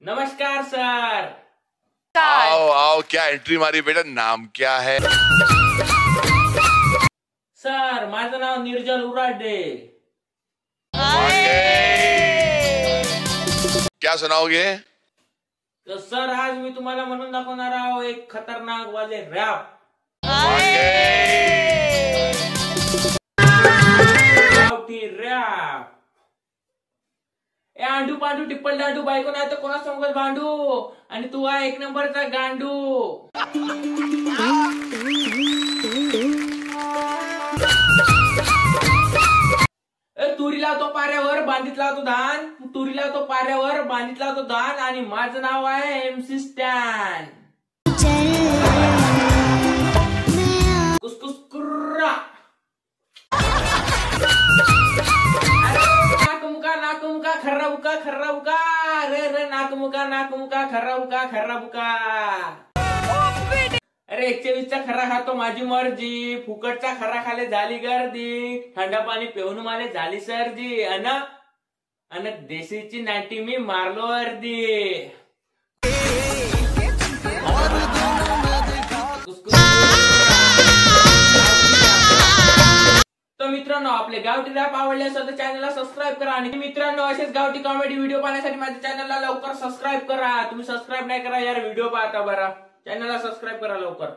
नमस्कार सर। आओ आओ, क्या एंट्री मारी बेटा, नाम क्या है? सर माझं नाव निर्जल उराडे। क्या सुनाओगे? तर सर आज मी तुम्हाला म्हणून दाखवणार आहो एक खतरनाक वाले रॅप। गावठी रॅप। ए आंडू पांडू टिप्पल दांडू बायको नाही तर कोणा संगत भांडू आणि तू आहे एक नंबरचा गांडू। तुरी लावतो पाऱ्यावर बांधीत लावतो धान, तुरी लावतो पाऱ्यावर बांधीत लावतो धान आणि माझं नाव आहे MC स्टॅन। कुसकुस कुर्रा नाक मुका खर्रा बुका रे रे नाक मुका खर्रा बुका। अरे 120 चा खर्रा खातो माझी मर्जी, फुकटचा खर्रा खाले झाली गर्दी, थंडा पाणी पिऊन माले झाली सर्दी अन देशीची नाटी मी मारलो अर्धी। तर मित्रांनो आपले गावठी रॅप आवडले असेल तर चॅनलला सबस्क्राईब करा आणि मित्रांनो असेच गावठी कॉमेडी व्हिडिओ पाहण्यासाठी माझ्या चॅनलला लवकर सबस्क्राईब करा। तुम्ही सबस्क्राईब नाही करा यार, व्हिडिओ पाहता बरं, चॅनलला सबस्क्राईब करा लवकर।